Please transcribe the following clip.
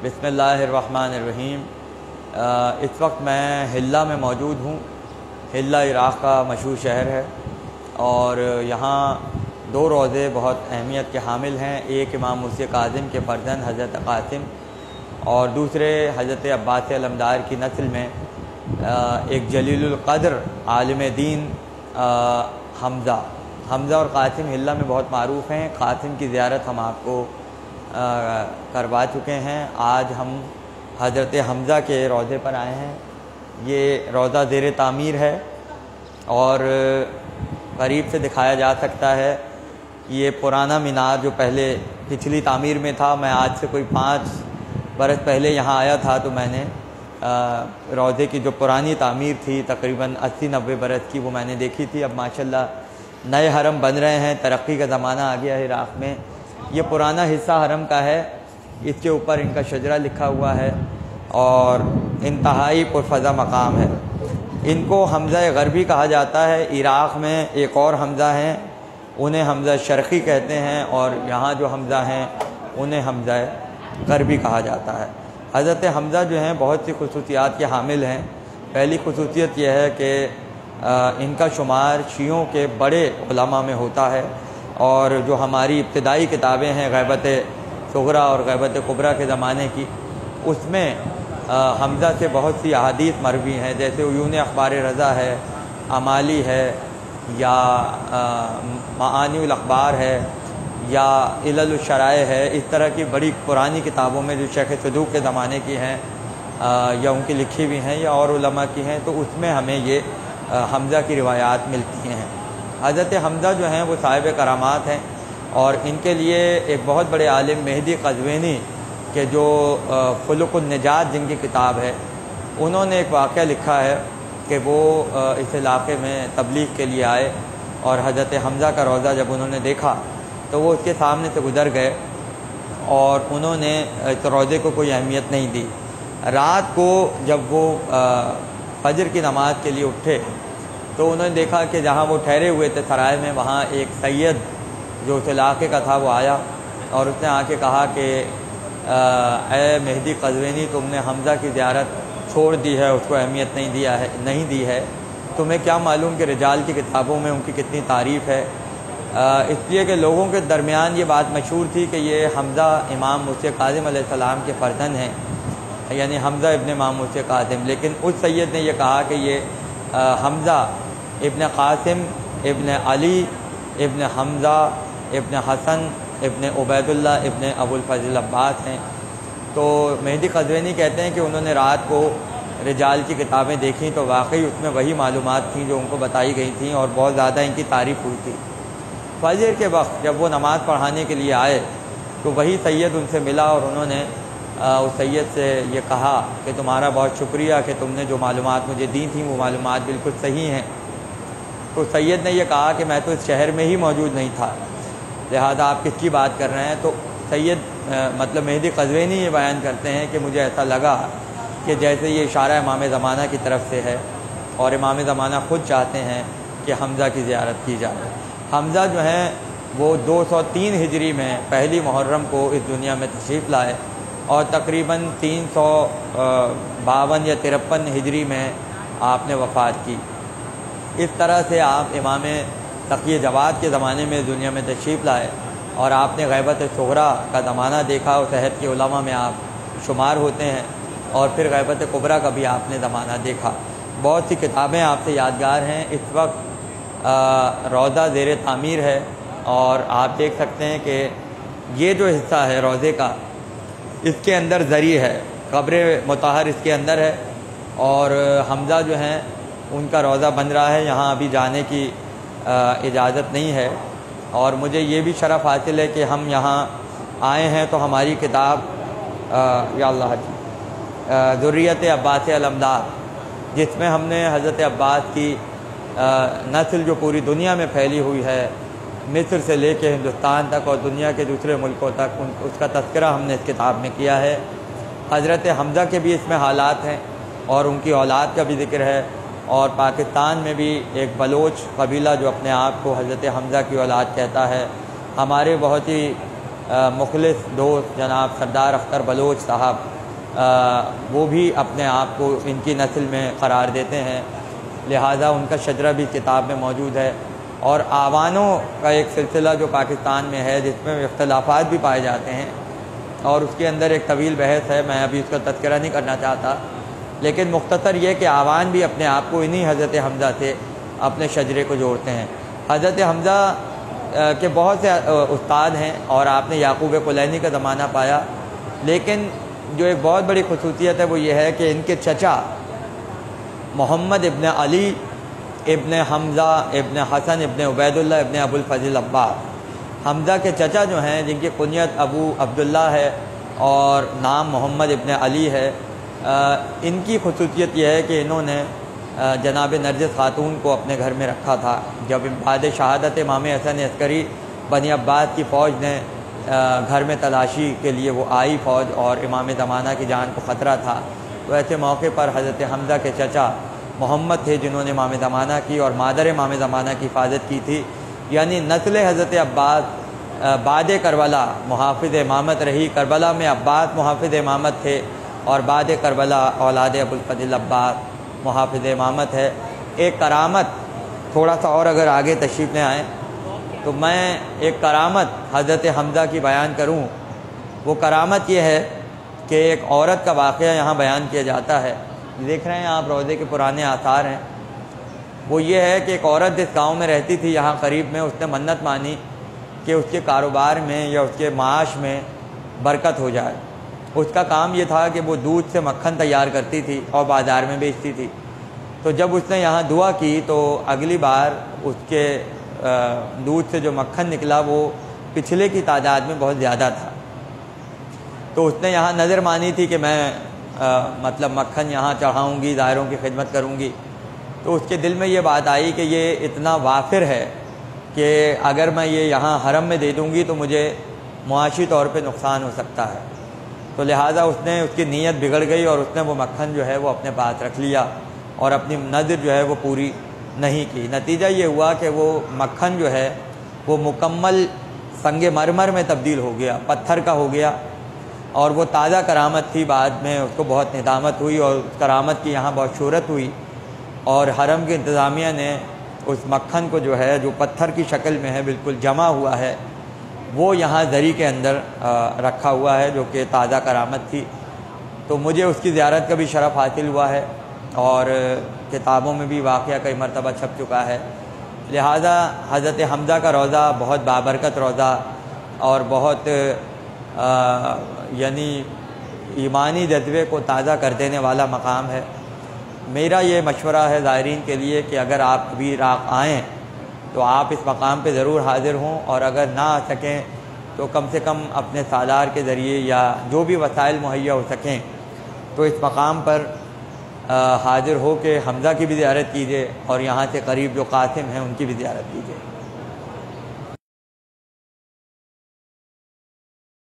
बिस्मिल्लाहिर्रहमानिर्रहीम। इस वक्त मैं हिल्ला में मौजूद हूँ। हिल्ला इराक़ का मशहूर शहर है और यहाँ दो रोज़े बहुत अहमियत के हामिल हैं। एक इमाम मूसा काज़िम के फ़र्जंद हज़रत क़ासिम और दूसरे हज़रत अब्बास अलमदार की नस्ल में एक जलीलुल क़द्र आलिम दीन हमज़ा और क़ासिम हिल्ला में बहुत मारूफ़ हैं। क़ासिम की ज़ियारत हम आपको करवा चुके हैं। आज हम हज़रत हमज़ा के रोज़े पर आए हैं। ये रोज़ा ज़ेर तामीर है और करीब से दिखाया जा सकता है। ये पुराना मीनार जो पहले पिछली तामीर में था, मैं आज से कोई 5 बरस पहले यहाँ आया था तो मैंने रोज़े की जो पुरानी तामीर थी तकरीबन 80-90 बरस की, वो मैंने देखी थी। अब माशाल्लाह नए हरम बन रहे हैं, तरक्की का ज़माना आ गया है इराक़ में। ये पुराना हिस्सा हरम का है, इसके ऊपर इनका शजरा लिखा हुआ है और इंतहाई पुरफ़ज़ा मकाम है। इनको हमज़ा ग़रबी कहा जाता है। इराक़ में एक और हमज़ा हैं, उन्हें हमज़ा शर्क़ी कहते हैं और यहाँ जो हमज़ा हैं उन्हें हमज़ा ग़रबी कहा जाता है। हज़रत हमज़ा जो हैं बहुत सी ख़ुसूसियात के हामिल हैं। पहली ख़ुसूसियत यह है कि इनका शुमार शियों के बड़े उलमा में होता है और जो हमारी इब्तिदाई किताबें हैं ग़ैबत सुग़रा और ग़ैबत कुबरा के ज़माने की, उसमें हमज़ा से बहुत सी अहादीस मरवी हैं, जैसे उयून अख़बार रज़ा है, अमाली है या माआनिउल अख़बार है या इलल शराए है। इस तरह की बड़ी पुरानी किताबों में जो शेख सदूक़ के ज़माने की हैं या उनकी लिखी हुई हैं या और उलमा की हैं, तो उसमें हमें ये हमज़ा की रिवायात मिलती हैं। हज़रत हमज़ा जो हैं वो साहिब करामात हैं और इनके लिए एक बहुत बड़े आलिम मेहदी क़ज़वीनी के जो ख़ुलुक़ुन निजात जिनकी किताब है, उन्होंने एक वाक़या लिखा है कि वो इस इलाक़े में तबलीग के लिए आए और हज़रत हमज़ा का रोज़ा जब उन्होंने देखा तो वो उसके सामने से गुज़र गए और उन्होंने इस रोज़े को कोई अहमियत नहीं दी। रात को जब वो फ़जर की नमाज़ के लिए उठे तो उन्होंने देखा कि जहाँ वो ठहरे हुए थे सराय में, वहाँ एक सैयद जो उस इलाक़े का था वो आया और उसने आके कहा कि ए मेहदी क़ज़वीनी, तुमने हमज़ा की ज़ियारत छोड़ दी है, उसको अहमियत नहीं दी है। तुम्हें क्या मालूम कि रिजाल की किताबों में उनकी कितनी तारीफ़ है। इसलिए कि लोगों के दरमियान ये बात मशहूर थी कि ये हमज़ा इमाम मूसा काज़िम अलैहिस्सलाम के फ़र्जंद हैं, यानी हमज़ा इब्न इमाम मूसा काज़िम। लेकिन उस सैयद ने यह कहा कि ये हमज़ा इब्न क़ासिम इब्न अली इब्न हमज़ा इब्न हसन इब्न उबैदुल्लाह इब्न अबुल फ़ज़ल अब्बास हैं। तो मेहदी क़ज़वीनी कहते हैं कि उन्होंने रात को रिजाल की किताबें देखी तो वाकई उसमें वही मालूमात थी जो उनको बताई गई थी और बहुत ज़्यादा इनकी तारीफ़ हुई थी। फ़जर के वक्त जब वो नमाज़ पढ़ाने के लिए आए तो वही सैयद उनसे मिला और उन्होंने उस सैयद से ये कहा कि तुम्हारा बहुत शुक्रिया कि तुमने जो मालूमात मुझे दी थी वो मालूमात बिल्कुल सही हैं। तो सैयद ने यह कहा कि मैं तो इस शहर में ही मौजूद नहीं था, लिहाजा आप किसकी बात कर रहे हैं। तो सैयद मतलब मेहदी क़ज़वीनी ये बयान करते हैं कि मुझे ऐसा लगा कि जैसे ये इशारा इमाम ज़माना की तरफ से है और इमाम ज़माना ख़ुद चाहते हैं कि हमज़ा की ज़ियारत की जाए। हमज़ा जो हैं वो 203 हिजरी में पहली मुहर्रम को इस दुनिया में तशरीफ़ लाए और तकरीबन 352 या 53 हिजरी में आपने वफ़ात की। इस तरह से आप इमाम तक़ी जवाद के ज़माने में दुनिया में तशरीफ़ लाए और आपने ग़ैबत सुग़रा का ज़माना देखा, उस अहद के उलमा में आप शुमार होते हैं और फिर ग़ैबत कुबरा का भी आपने ज़माना देखा। बहुत सी किताबें आपसे यादगार हैं। इस वक्त रोज़ा ज़ेर तामीर है और आप देख सकते हैं कि ये जो हिस्सा है रोज़े का, इसके अंदर ज़री है, क़ब्र मुतहर इसके अंदर है और हमज़ा जो हैं उनका रोज़ा बन रहा है। यहाँ अभी जाने की इजाज़त नहीं है और मुझे ये भी शरफ़ हासिल है कि हम यहाँ आए हैं तो हमारी किताब या अल्लाह ज़ुर्रियत अब्बास अलमदार, जिसमें हमने हज़रत अब्बास की नस्ल जो पूरी दुनिया में फैली हुई है, मिस्र से लेकर हिंदुस्तान तक और दुनिया के दूसरे मुल्कों तक, उसका तज़किरा हमने इस किताब में किया है। हज़रत हमज़ा के भी इसमें हालात हैं और उनकी औलाद का भी ज़िक्र है और पाकिस्तान में भी एक बलोच कबीला जो अपने आप को हज़रत हमज़ा की औलाद कहता है, हमारे बहुत ही مخلص دوست جناب سردار اختر بلوچ صاحب وہ بھی اپنے آپ کو ان کی نسل میں قرار دیتے ہیں، لہٰذا ان کا شجرہ بھی کتاب میں موجود ہے۔ اور آوانوں کا ایک سلسلہ جو پاکستان میں ہے جس میں اختلافات بھی پائے جاتے ہیں، اور اس کے اندر ایک طویل بحث ہے، میں ابھی اس کا تذکرہ نہیں کرنا چاہتا، لیکن مختصر یہ کہ آوان بھی اپنے آپ کو انہی حضرت حمزہ سے اپنے شجرے کو جوڑتے ہیں۔ حضرت حمزہ کے بہت سے استاد ہیں اور آپ نے یعقوب کلینی کا زمانہ پایا، لیکن جو ایک بہت بڑی خصوصیت ہے وہ یہ ہے کہ ان کے چچا محمد ابن علی ابن حمزہ ابن حسن ابن عبید اللہ ابن ابو الفضل عباس، حمزہ کے چچا جو ہیں جن کی کنیت ابو عبداللہ ہے اور نام محمد ابن علی ہے، ان کی خصوصیت یہ ہے کہ انہوں نے جناب نرجس خاتون کو اپنے گھر میں رکھا تھا۔ جب بعد شہادت امام حسن عسکری بنی عباس کی فوج نے گھر میں تلاشی کے لیے وہ آئی فوج اور امام زمانہ کی جان کو خطرہ تھا، تو ایسے موقع پر حضرت حمزہ کے چچا محمد تھے جنہوں نے امام زمانہ کی اور مادر امام زمانہ کی حفاظت کی تھی، یعنی نسل حضرت عباس بعد کربلا محافظ امامت رہی۔ کربلا میں عباس محافظ امامت تھے اور بعد کربلا اولاد ابو الفضل عباس محافظ امامت ہے۔ ایک کرامت، تھوڑا سا اور اگر آگے تشریف لے آئیں تو میں ایک کرامت حضرت حمزہ کی بیان کروں۔ وہ کرامت یہ ہے کہ ایک عورت کا واقعہ یہاں بیان کیا جاتا ہے، دیکھ رہے ہیں آپ روضے کے پرانے آثار ہیں۔ وہ یہ ہے کہ ایک عورت جس گاؤں میں رہتی تھی یہاں قریب میں، اس نے منت مانی کہ اس کے کاروبار میں یا اس کے معاش میں برکت ہو جائے۔ اس کا کام یہ تھا کہ وہ دودھ سے مکھن تیار کرتی تھی اور بازار میں بیچتی تھی۔ تو جب اس نے یہاں دعا کی تو اگلی بار اس کے دودھ سے جو مکھن نکلا وہ پچھلے کی تعداد میں بہت زیادہ تھا۔ تو اس نے یہاں نظر مانی تھی کہ میں مطلب مکھن یہاں چڑھاؤں گی، دائروں کی خدمت کروں گی۔ تو اس کے دل میں یہ بات آئی کہ یہ اتنا وافر ہے کہ اگر میں یہ یہاں حرم میں دے دوں گی تو مجھے معاشی طور پہ نقصان ہو سکتا ہے۔ تو لہٰذا اس کی نیت بگڑ گئی اور اس نے وہ مکھن جو ہے وہ اپنے پاس رکھ لیا اور اپنی نظر جو ہے وہ پوری نہیں کی۔ نتیجہ یہ ہوا کہ وہ مکھن جو ہے وہ مکمل سنگ مرمر میں تبدیل ہو گیا، پتھر کا ہو گیا، اور وہ تازہ کرامت تھی۔ بعد میں اس کو بہت ندامت ہوئی اور اس کرامت کی یہاں بہت شہرت ہوئی، اور حرم کی انتظامیہ نے اس مکھن کو جو ہے جو پتھر کی شکل میں ہے بالکل جمع ہوا ہے، وہ یہاں زری کے اندر رکھا ہوا ہے جو کہ تازہ کرامت تھی۔ تو مجھے اس کی زیارت کا بھی شرف حاصل ہوا ہے اور کتابوں میں بھی واقعہ کئی مرتبہ چھپ چکا ہے۔ لہذا حضرت حمزہ کا روضہ بہت بابرکت روضہ اور بہت یعنی ایمانی جذبے کو تازہ کر دینے والا مقام ہے۔ میرا یہ مشورہ ہے زائرین کے لیے کہ اگر آپ کبھی عراق آئیں تو آپ اس مقام پہ ضرور حاضر ہوں، اور اگر نہ آ سکیں تو کم سے کم اپنے سالار کے ذریعے یا جو بھی وسائل مہیا ہو سکیں تو اس مقام پر حاضر ہو کے حمزہ کی بھی زیارت کیجیے اور یہاں سے قریب جو قاسم ہیں ان کی بھی زیارت کیجیے۔